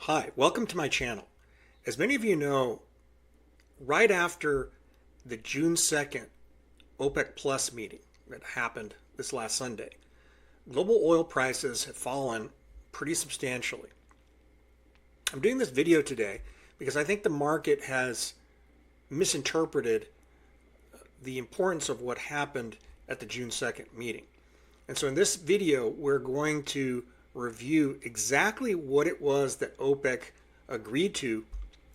Hi, welcome to my channel. As many of you know, right after the June 2nd OPEC Plus meeting that happened this last Sunday, global oil prices have fallen pretty substantially. I'm doing this video today because I think the market has misinterpreted the importance of what happened at the June 2nd meeting. And so in this video, we're going to review exactly what it was that OPEC agreed to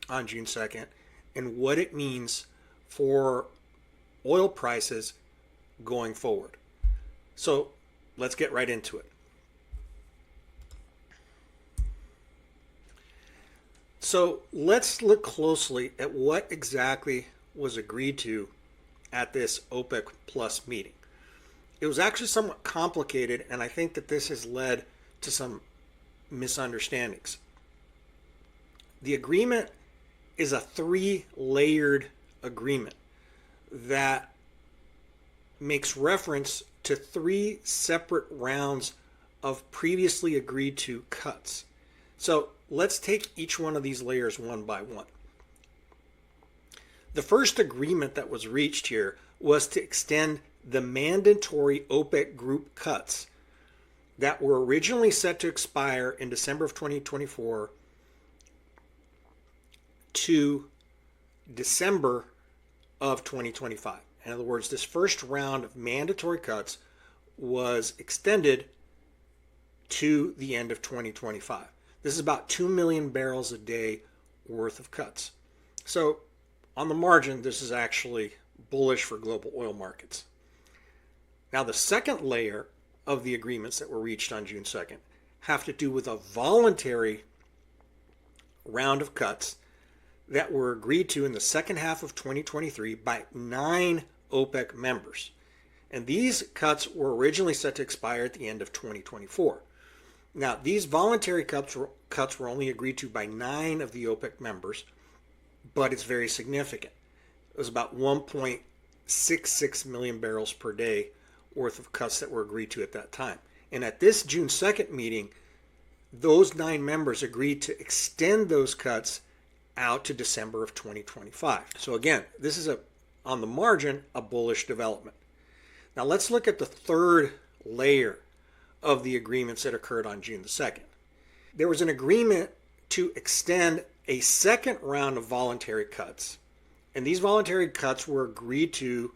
on June 2nd and what it means for oil prices going forward. So let's get right into it. So let's look closely at what exactly was agreed to at this OPEC Plus meeting. It was actually somewhat complicated, and I think that this has led to some misunderstandings. The agreement is a three-layered agreement that makes reference to three separate rounds of previously agreed to cuts. So let's take each one of these layers one by one. The first agreement that was reached here was to extend the mandatory OPEC group cuts that were originally set to expire in December of 2024 to December of 2025. In other words, this first round of mandatory cuts was extended to the end of 2025. This is about 2 million barrels a day worth of cuts. So on the margin, this is actually bullish for global oil markets. Now, the second layer of the agreements that were reached on June 2nd have to do with a voluntary round of cuts that were agreed to in the second half of 2023 by 9 OPEC members. And these cuts were originally set to expire at the end of 2024. Now, these voluntary cuts were only agreed to by 9 of the OPEC members, but it's very significant. It was about 1.66 million barrels per day worth of cuts that were agreed to at that time. And at this June 2nd meeting, those 9 members agreed to extend those cuts out to December of 2025. So again, this is on the margin, a bullish development. Now let's look at the third layer of the agreements that occurred on June the 2nd. There was an agreement to extend a second round of voluntary cuts. And these voluntary cuts were agreed to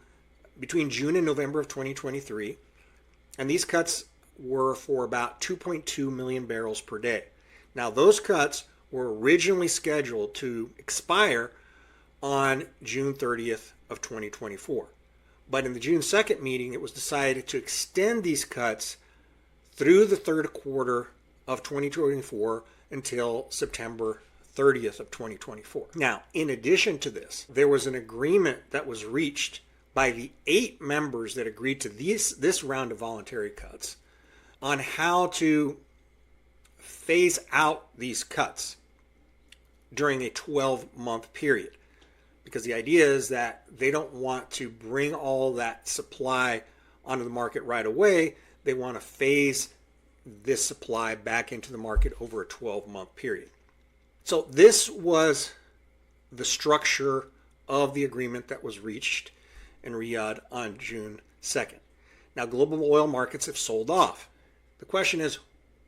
between June and November of 2023. And these cuts were for about 2.2 million barrels per day. Now, those cuts were originally scheduled to expire on June 30th of 2024. But in the June 2nd meeting, it was decided to extend these cuts through the third quarter of 2024 until September 30th of 2024. Now, in addition to this, there was an agreement that was reached by the 8 members that agreed to this round of voluntary cuts on how to phase out these cuts during a 12-month period. Because the idea is that they don't want to bring all that supply onto the market right away. They want to phase this supply back into the market over a 12-month period. So this was the structure of the agreement that was reached in Riyadh on June 2nd. Now, global oil markets have sold off. The question is,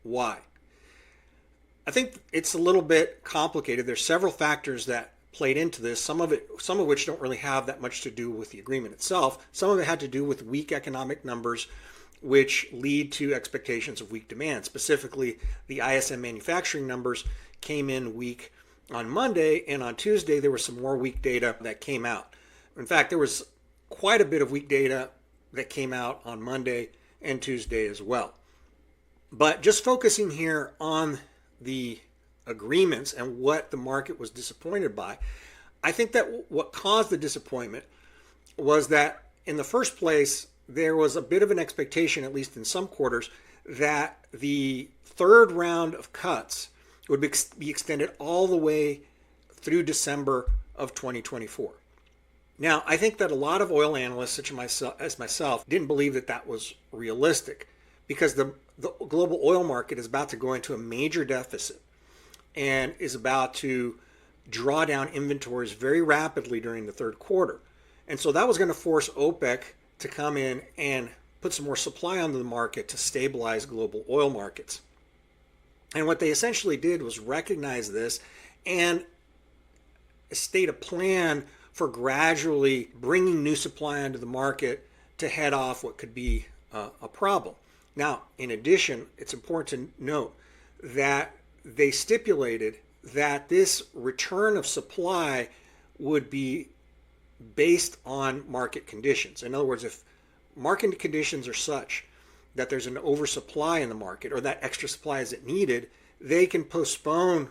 why? I think it's a little bit complicated. There's several factors that played into this, some of which don't really have that much to do with the agreement itself. Some of it had to do with weak economic numbers, which lead to expectations of weak demand. Specifically, the ISM manufacturing numbers came in weak on Monday, and on Tuesday there was some more weak data that came out. In fact, there was quite a bit of weak data that came out on Monday and Tuesday as well. But just focusing here on the agreements and what the market was disappointed by, I think that what caused the disappointment was that in the first place, there was a bit of an expectation, at least in some quarters, that the third round of cuts would be extended all the way through December of 2024. Now, I think that a lot of oil analysts, such as myself, didn't believe that that was realistic because the global oil market is about to go into a major deficit. and is about to draw down inventories very rapidly during the third quarter. And so that was going to force OPEC to come in and put some more supply onto the market to stabilize global oil markets. And what they essentially did was recognize this and state a plan for gradually bringing new supply onto the market to head off what could be a problem. Now, in addition, it's important to note that they stipulated that this return of supply would be based on market conditions. In other words, if market conditions are such that there's an oversupply in the market or that extra supply isn't needed, they can postpone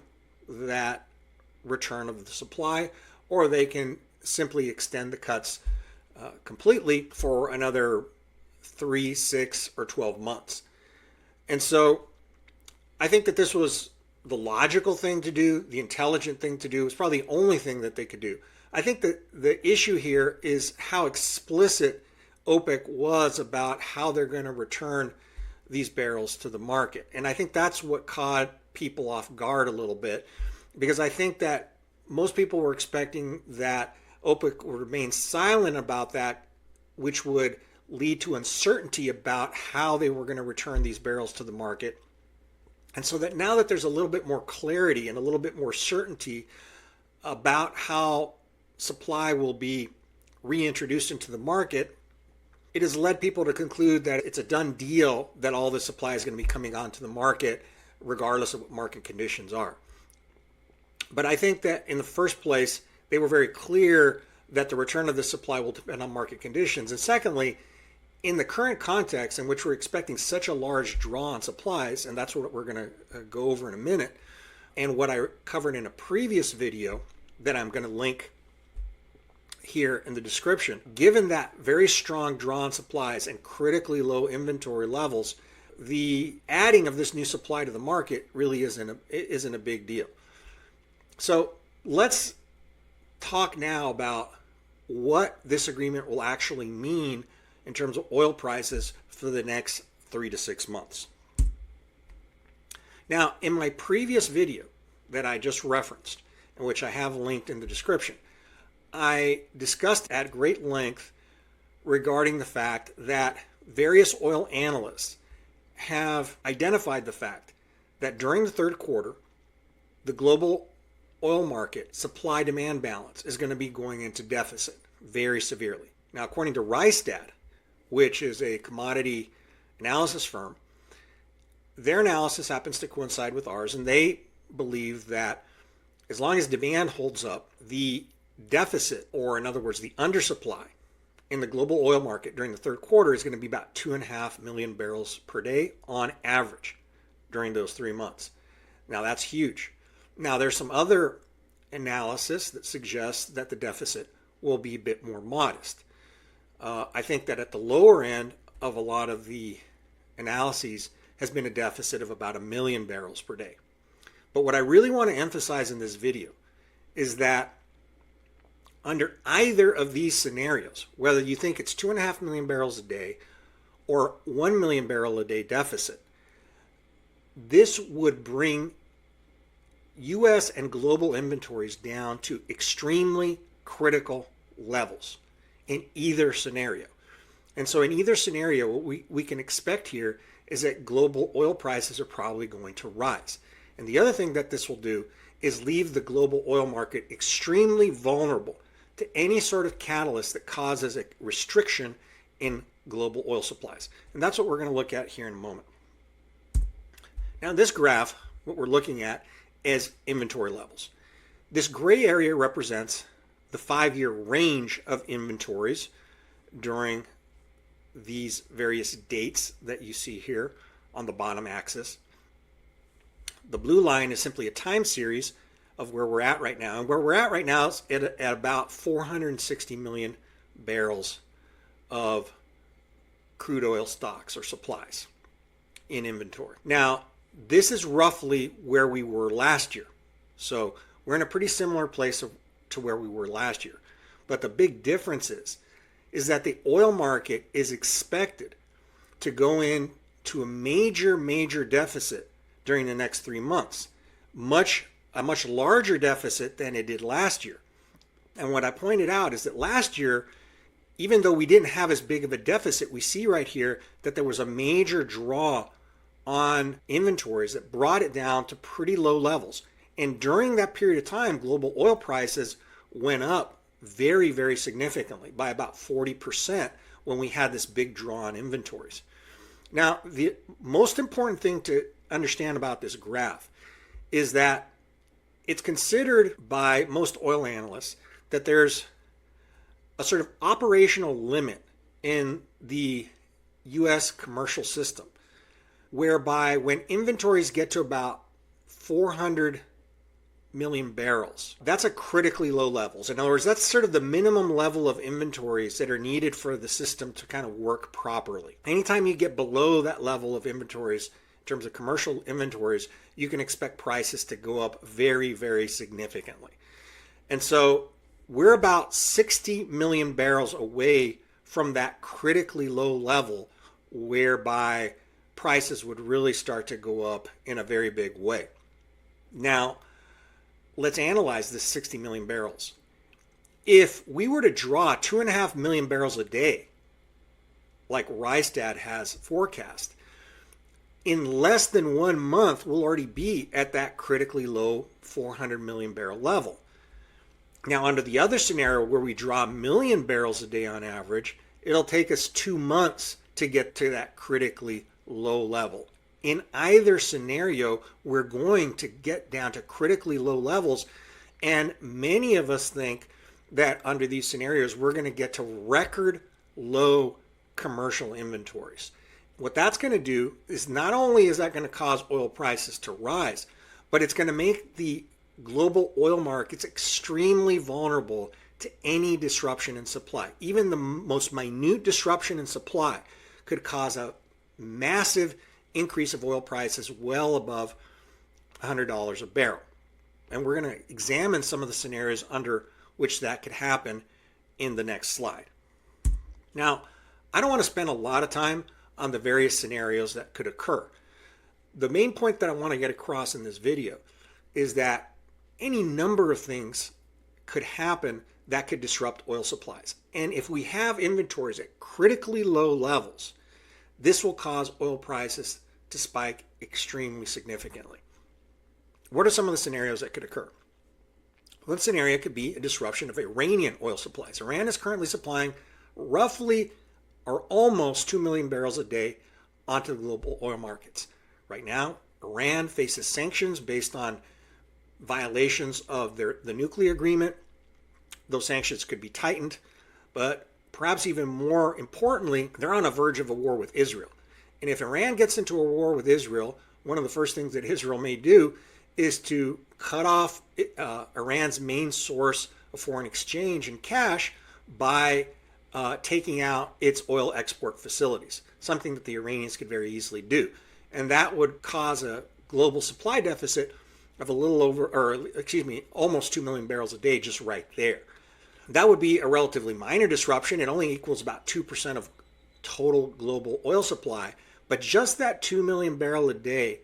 that return of the supply, or they can simply extend the cuts completely for another 3, 6, or 12 months. And so I think that this was the logical thing to do, the intelligent thing to do. It's probably the only thing that they could do. I think that the issue here is how explicit OPEC was about how they're going to return these barrels to the market. And I think that's what caught people off guard a little bit, because I think that most people were expecting that OPEC would remain silent about that, which would lead to uncertainty about how they were going to return these barrels to the market. And so that now that there's a little bit more clarity and a little bit more certainty about how supply will be reintroduced into the market, it has led people to conclude that it's a done deal that all the supply is going to be coming onto the market regardless of what market conditions are. But I think that in the first place, they were very clear that the return of the supply will depend on market conditions. And secondly, in the current context in which we're expecting such a large draw on supplies, and that's what we're going to go over in a minute, and what I covered in a previous video that I'm going to link here in the description, given that very strong draw on supplies and critically low inventory levels, the adding of this new supply to the market really isn't a big deal. So let's talk now about what this agreement will actually mean in terms of oil prices for the next 3 to 6 months. Now, in my previous video that I just referenced, and which I have linked in the description, I discussed at great length regarding the fact that various oil analysts have identified the fact that during the third quarter, the global oil market supply-demand balance is going to be going into deficit very severely. Now, according to Rystad, which is a commodity analysis firm, their analysis happens to coincide with ours, and they believe that as long as demand holds up, the deficit, or in other words, the undersupply in the global oil market during the third quarter is going to be about 2.5 million barrels per day on average during those 3 months. Now, that's huge. Now, there's some other analysis that suggests that the deficit will be a bit more modest. I think that at the lower end of a lot of the analyses has been a deficit of about 1 million barrels per day. But what I really want to emphasize in this video is that under either of these scenarios, whether you think it's 2.5 million barrels a day or 1 million barrel a day deficit, this would bring U.S. and global inventories down to extremely critical levels in either scenario. And so in either scenario, what we can expect here is that global oil prices are probably going to rise. And the other thing that this will do is leave the global oil market extremely vulnerable to any sort of catalyst that causes a restriction in global oil supplies. And that's what we're going to look at here in a moment. Now, in this graph, what we're looking at is inventory levels. This gray area represents the 5-year range of inventories during these various dates that you see here on the bottom axis. The blue line is simply a time series of where we're at right now. And where we're at right now is at about 460 million barrels of crude oil stocks or supplies in inventory. Now, this is roughly where we were last year. So we're in a pretty similar place to where we were last year. But the big difference is that the oil market is expected to go into a major deficit during the next 3 months, much a much larger deficit than it did last year. And what I pointed out is that last year, even though we didn't have as big of a deficit, we see right here that there was a major draw on inventories that brought it down to pretty low levels. And during that period of time, global oil prices went up very, very significantly by about 40% when we had this big draw on inventories. Now, the most important thing to understand about this graph is that it's considered by most oil analysts that there's a sort of operational limit in the U.S. commercial system, whereby when inventories get to about 400 million barrels, that's a critically low levels. In other words, that's sort of the minimum level of inventories that are needed for the system to kind of work properly. Anytime you get below that level of inventories, in terms of commercial inventories, you can expect prices to go up very, very significantly. And so we're about 60 million barrels away from that critically low level whereby prices would really start to go up in a very big way. Now, let's analyze this 60 million barrels. If we were to draw 2.5 million barrels a day, like Rystad has forecast, in less than 1 month, we'll already be at that critically low 400 million barrel level. Now, under the other scenario where we draw 1 million barrels a day on average, it'll take us 2 months to get to that critically low level. In either scenario, we're going to get down to critically low levels, and many of us think that under these scenarios, we're going to get to record low commercial inventories. What that's going to do is not only is that going to cause oil prices to rise, but it's going to make the global oil markets extremely vulnerable to any disruption in supply. Even the most minute disruption in supply could cause a massive increase of oil prices well above $100 a barrel. And we're going to examine some of the scenarios under which that could happen in the next slide. Now, I don't want to spend a lot of time on the various scenarios that could occur. The main point that I want to get across in this video is that any number of things could happen that could disrupt oil supplies. And if we have inventories at critically low levels, this will cause oil prices to spike extremely significantly. What are some of the scenarios that could occur? One scenario could be a disruption of Iranian oil supplies. Iran is currently supplying roughly or almost 2 million barrels a day onto the global oil markets. Right now, Iran faces sanctions based on violations of the nuclear agreement. Those sanctions could be tightened, but perhaps even more importantly, they're on the verge of a war with Israel. And if Iran gets into a war with Israel, one of the first things that Israel may do is to cut off Iran's main source of foreign exchange and cash by taking out its oil export facilities, something that the Iranians could very easily do. And that would cause a global supply deficit of almost 2 million barrels a day just right there. That would be a relatively minor disruption. It only equals about 2% of total global oil supply. But just that 2 million barrel a day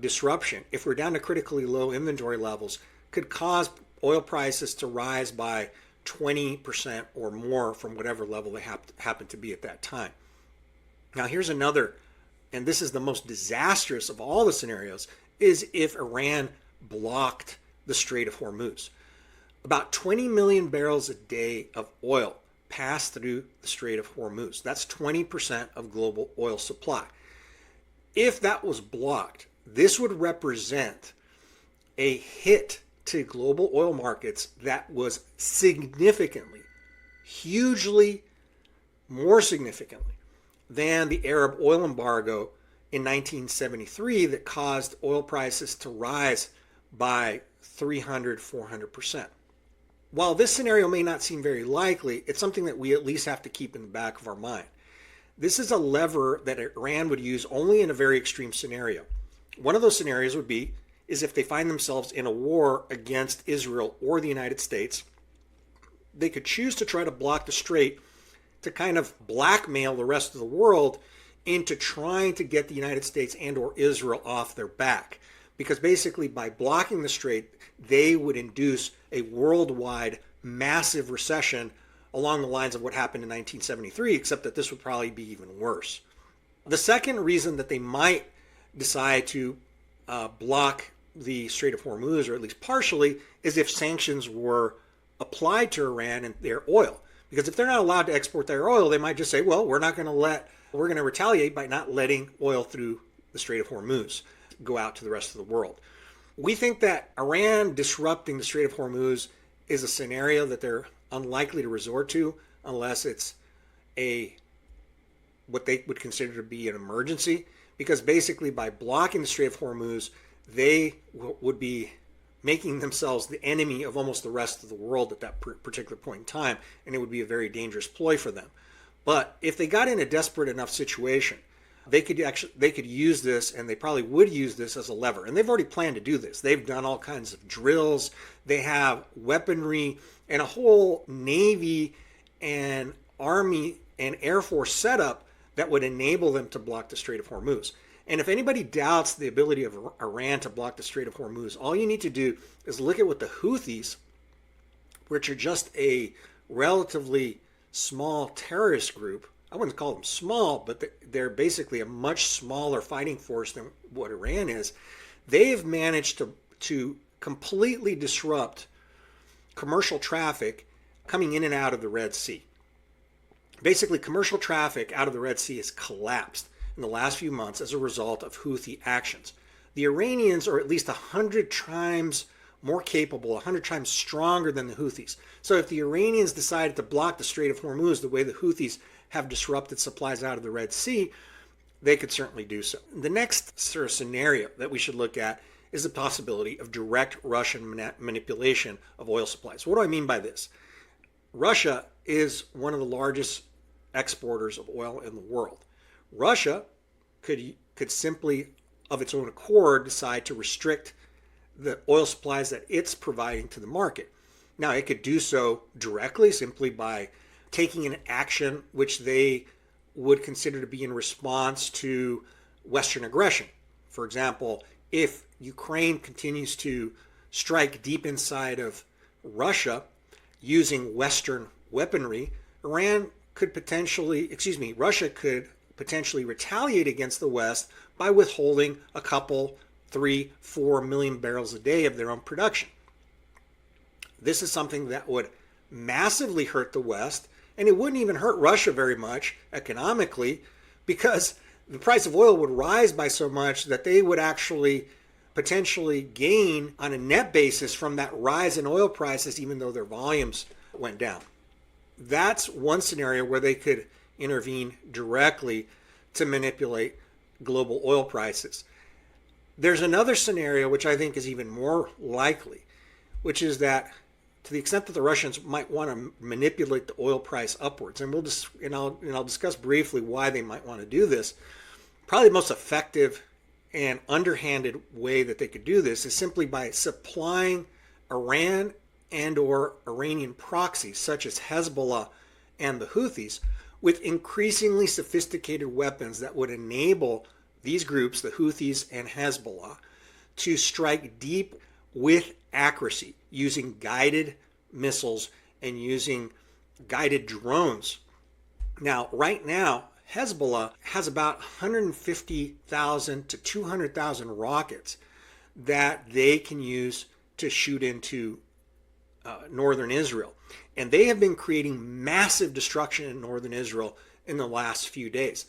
disruption, if we're down to critically low inventory levels, could cause oil prices to rise by 20% or more from whatever level they happen to be at that time. Now here's another, and this is the most disastrous of all the scenarios, is if Iran blocked the Strait of Hormuz. About 20 million barrels a day of oil pass through the Strait of Hormuz. That's 20% of global oil supply. If that was blocked, this would represent a hit to global oil markets that was significantly, hugely more significantly than the Arab oil embargo in 1973 that caused oil prices to rise by 400%. While this scenario may not seem very likely, it's something that we at least have to keep in the back of our mind. This is a lever that Iran would use only in a very extreme scenario. One of those scenarios would be is if they find themselves in a war against Israel or the United States, they could choose to try to block the strait to kind of blackmail the rest of the world into trying to get the United States and or Israel off their back because basically by blocking the strait, they would induce a worldwide massive recession along the lines of what happened in 1973, except that this would probably be even worse. The second reason that they might decide to block the Strait of Hormuz, or at least partially, is if sanctions were applied to Iran and their oil. Because if they're not allowed to export their oil, they might just say, well, we're going to retaliate by not letting oil through the Strait of Hormuz go out to the rest of the world. We think that Iran disrupting the Strait of Hormuz is a scenario that they're unlikely to resort to unless it's what they would consider to be an emergency, because basically by blocking the Strait of Hormuz, they would be making themselves the enemy of almost the rest of the world at that particular point in time, and it would be a very dangerous ploy for them. But if they got in a desperate enough situation, they could use this, and they probably would use this as a lever. And they've already planned to do this. They've done all kinds of drills. They have weaponry and a whole Navy and Army and Air Force setup that would enable them to block the Strait of Hormuz. And if anybody doubts the ability of Iran to block the Strait of Hormuz, all you need to do is look at what the Houthis, which are just a relatively small terrorist group, I wouldn't call them small, but they're basically a much smaller fighting force than what Iran is. They've managed to completely disrupt commercial traffic coming in and out of the Red Sea. Basically, commercial traffic out of the Red Sea has collapsed in the last few months as a result of Houthi actions. The Iranians are at least 100 times more capable, 100 times stronger than the Houthis. So if the Iranians decided to block the Strait of Hormuz the way the Houthis have disrupted supplies out of the Red Sea, they could certainly do so. The next sort of scenario that we should look at is the possibility of direct Russian manipulation of oil supplies. What do I mean by this? Russia is one of the largest exporters of oil in the world. Russia could simply, of its own accord, decide to restrict the oil supplies that it's providing to the market. Now, it could do so directly, simply by taking an action which they would consider to be in response to Western aggression. For example, if Ukraine continues to strike deep inside of Russia using Western weaponry, Russia could potentially retaliate against the West by withholding a couple, 3-4 million barrels a day of their own production. This is something that would massively hurt the West, and it wouldn't even hurt Russia very much economically, because the price of oil would rise by so much that they would actually potentially gain on a net basis from that rise in oil prices, even though their volumes went down. That's one scenario where they could intervene directly to manipulate global oil prices. There's another scenario which I think is even more likely, which is that to the extent that the Russians might want to manipulate the oil price upwards, and I'll discuss briefly why they might want to do this. Probably the most effective and underhanded way that they could do this is simply by supplying Iran and or Iranian proxies such as Hezbollah and the Houthis with increasingly sophisticated weapons that would enable these groups, the Houthis and Hezbollah, to strike deep with accuracy using guided missiles and using guided drones. Now, right now, Hezbollah has about 150,000 to 200,000 rockets that they can use to shoot into northern Israel. And they have been creating massive destruction in northern Israel in the last few days.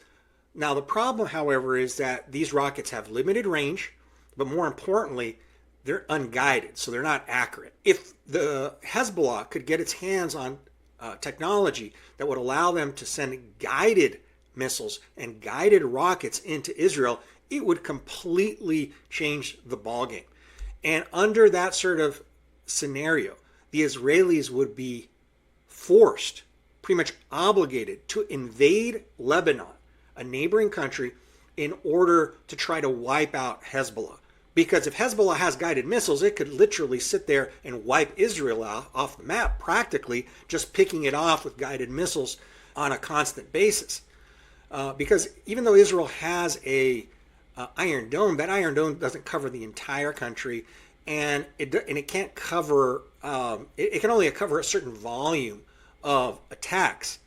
Now, the problem, however, is that these rockets have limited range, but more importantly, they're unguided, so they're not accurate. If the Hezbollah could get its hands on technology that would allow them to send guided missiles and guided rockets into Israel, it would completely change the ballgame. And under that sort of scenario, the Israelis would be forced, pretty much obligated, to invade Lebanon, a neighboring country, in order to try to wipe out Hezbollah. Because if Hezbollah has guided missiles, it could literally sit there and wipe Israel off the map, practically just picking it off with guided missiles on a constant basis. Because even though Israel has a Iron Dome, that Iron Dome doesn't cover the entire country, and it can't cover. It can only cover a certain volume of attacks.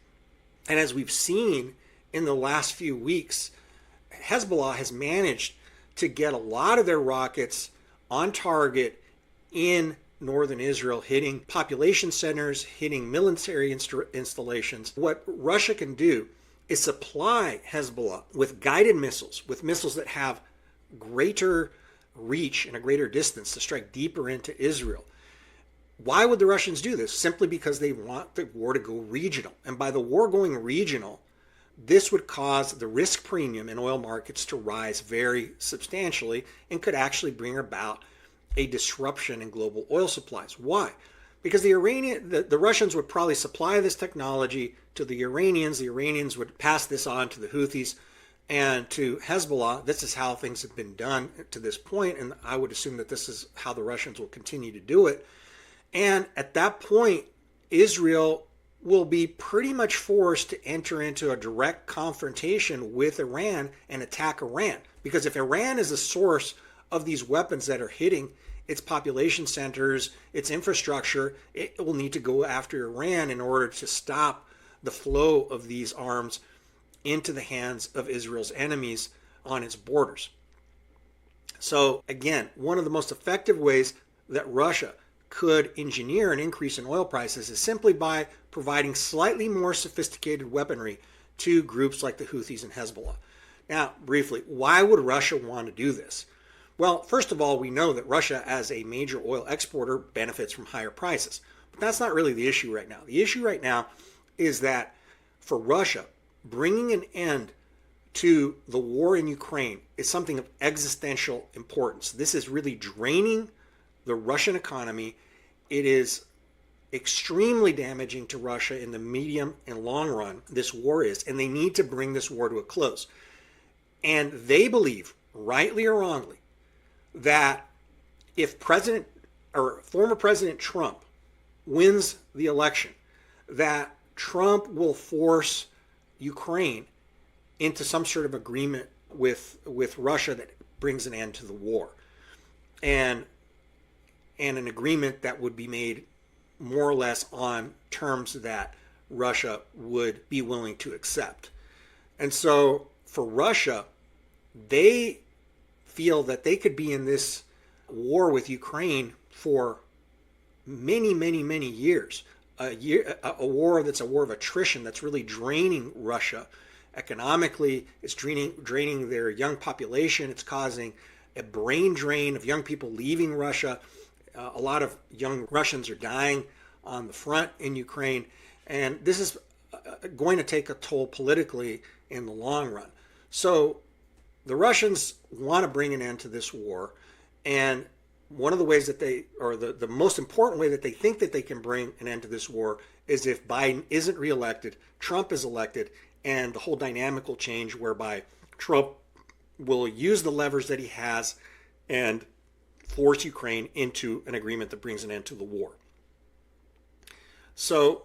And as we've seen in the last few weeks, Hezbollah has managed to get a lot of their rockets on target in northern Israel, hitting population centers, hitting military installations. What Russia can do is supply Hezbollah with guided missiles, with missiles that have greater reach and a greater distance to strike deeper into Israel. Why would the Russians do this? Simply because they want the war to go regional. And by the war going regional, this would cause the risk premium in oil markets to rise very substantially and could actually bring about a disruption in global oil supplies. Why? Because the Russians would probably supply this technology to the Iranians. The Iranians would pass this on to the Houthis and to Hezbollah. This is how things have been done to this point, and I would assume that this is how the Russians will continue to do it. And at that point, Israel will be pretty much forced to enter into a direct confrontation with Iran and attack Iran. Because if Iran is the source of these weapons that are hitting its population centers, its infrastructure, it will need to go after Iran in order to stop the flow of these arms into the hands of Israel's enemies on its borders. So again, one of the most effective ways that Russia could engineer an increase in oil prices is simply by providing slightly more sophisticated weaponry to groups like the Houthis and Hezbollah. Now, briefly, why would Russia want to do this? Well, first of all, we know that Russia, as a major oil exporter, benefits from higher prices. But that's not really the issue right now. The issue right now is that for Russia, bringing an end to the war in Ukraine is something of existential importance. This is really draining the Russian economy. It is extremely damaging to Russia in the medium and long run, this war is, and they need to bring this war to a close. And they believe, rightly or wrongly, that if former President Trump wins the election, that Trump will force Ukraine into some sort of agreement with Russia that brings an end to the war. And an agreement that would be made more or less on terms that Russia would be willing to accept. And so for Russia, they feel that they could be in this war with Ukraine for many, many, many years. A war that's a war of attrition that's really draining Russia economically. It's draining their young population. It's causing a brain drain of young people leaving Russia. A lot of young Russians are dying on the front in Ukraine. And this is going to take a toll politically in the long run. So the Russians want to bring an end to this war. And one of the ways that the most important way that they think that they can bring an end to this war is if Biden isn't reelected, Trump is elected, and the whole dynamic will change whereby Trump will use the levers that he has and force Ukraine into an agreement that brings an end to the war. So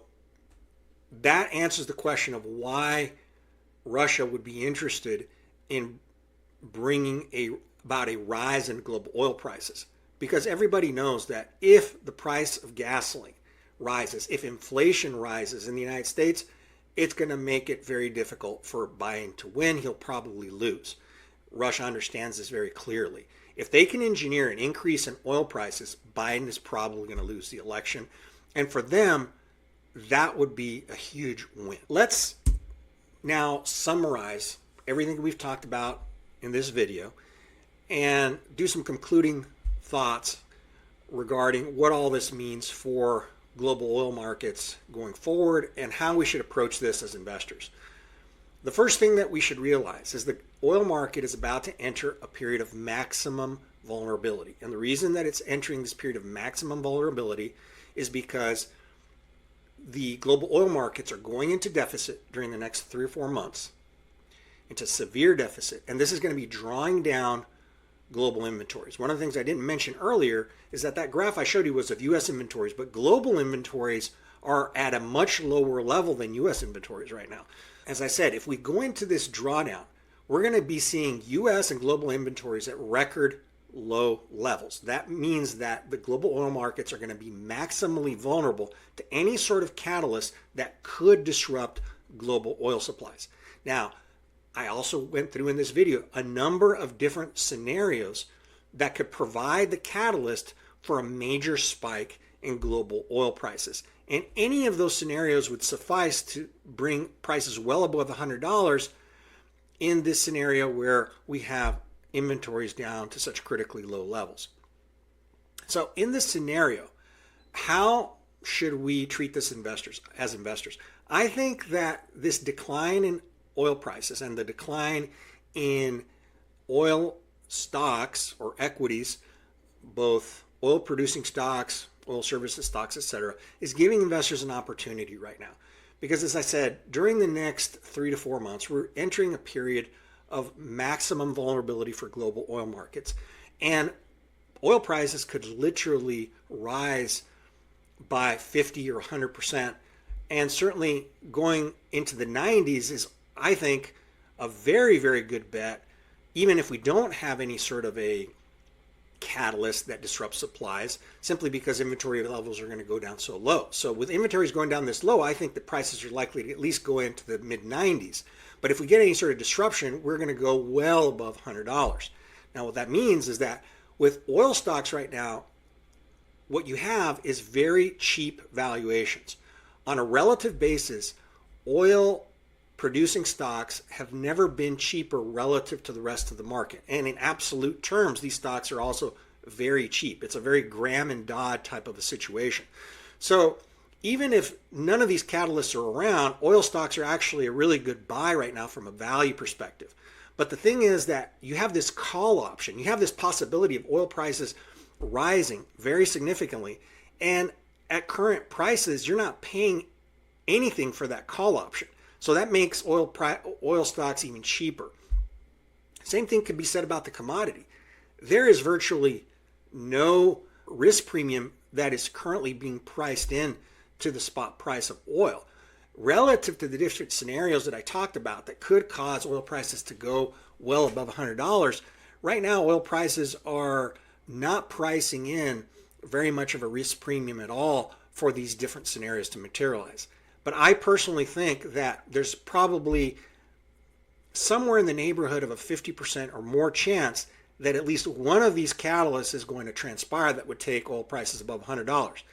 that answers the question of why Russia would be interested in bringing about a rise in global oil prices. Because everybody knows that if the price of gasoline rises, if inflation rises in the United States, it's going to make it very difficult for Biden to win. He'll probably lose. Russia understands this very clearly. If they can engineer an increase in oil prices, Biden is probably going to lose the election. And for them, that would be a huge win. Let's now summarize everything we've talked about in this video and do some concluding thoughts regarding what all this means for global oil markets going forward and how we should approach this as investors. The first thing that we should realize is the oil market is about to enter a period of maximum vulnerability. And the reason that it's entering this period of maximum vulnerability is because the global oil markets are going into deficit during the next 3 or 4 months, into severe deficit. And this is going to be drawing down global inventories. One of the things I didn't mention earlier is that graph I showed you was of U.S. inventories, but global inventories are at a much lower level than U.S. inventories right now. As I said, if we go into this drawdown, we're going to be seeing U.S. and global inventories at record low levels. That means that the global oil markets are going to be maximally vulnerable to any sort of catalyst that could disrupt global oil supplies. Now, I also went through in this video a number of different scenarios that could provide the catalyst for a major spike in global oil prices. And any of those scenarios would suffice to bring prices well above $100 in this scenario where we have inventories down to such critically low levels. So in this scenario, how should we treat this as investors? I think that this decline in oil prices and the decline in oil stocks or equities, both oil producing stocks, oil services stocks, etc., is giving investors an opportunity right now. Because as I said, during the next 3 to 4 months, we're entering a period of maximum vulnerability for global oil markets. And oil prices could literally rise by 50 or 100%. And certainly going into the 90s is, I think, a very, very good bet, even if we don't have any sort of a catalyst that disrupts supplies, simply because inventory levels are going to go down so low. So with inventories going down this low, I think the prices are likely to at least go into the mid-90s. But if we get any sort of disruption, we're going to go well above $100. Now, what that means is that with oil stocks right now, what you have is very cheap valuations. On a relative basis, oil producing stocks have never been cheaper relative to the rest of the market. And in absolute terms, these stocks are also very cheap. It's a very Graham and Dodd type of a situation. So even if none of these catalysts are around, oil stocks are actually a really good buy right now from a value perspective. But the thing is that you have this call option. You have this possibility of oil prices rising very significantly. And at current prices, you're not paying anything for that call option. So that makes oil stocks even cheaper. Same thing could be said about the commodity. There is virtually no risk premium that is currently being priced in to the spot price of oil. Relative to the different scenarios that I talked about that could cause oil prices to go well above $100, right now oil prices are not pricing in very much of a risk premium at all for these different scenarios to materialize. But I personally think that there's probably somewhere in the neighborhood of a 50% or more chance that at least one of these catalysts is going to transpire that would take oil prices above $100.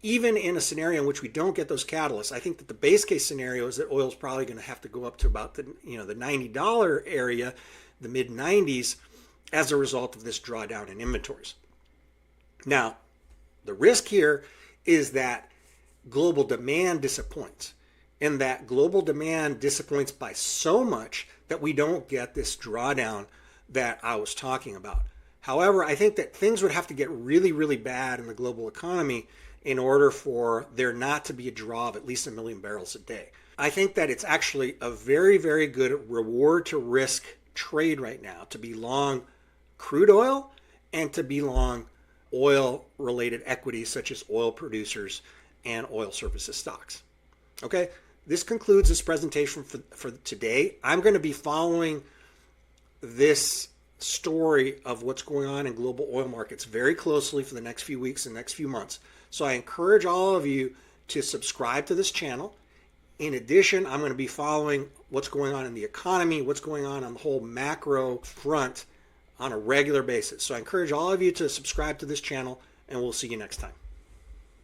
Even in a scenario in which we don't get those catalysts, I think that the base case scenario is that oil is probably going to have to go up to about the $90 area, the mid-90s, as a result of this drawdown in inventories. Now, the risk here is that global demand disappoints, and that global demand disappoints by so much that we don't get this drawdown that I was talking about. However, I think that things would have to get really, really bad in the global economy in order for there not to be a draw of at least 1 million barrels a day. I think that it's actually a very, very good reward to risk trade right now to be long crude oil and to be long oil related equities such as oil producers and oil services stocks. Okay, this concludes this presentation for today. I'm going to be following this story of what's going on in global oil markets very closely for the next few weeks and next few months. So I encourage all of you to subscribe to this channel. In addition, I'm going to be following what's going on in the economy, what's going on the whole macro front on a regular basis. So I encourage all of you to subscribe to this channel, and we'll see you next time.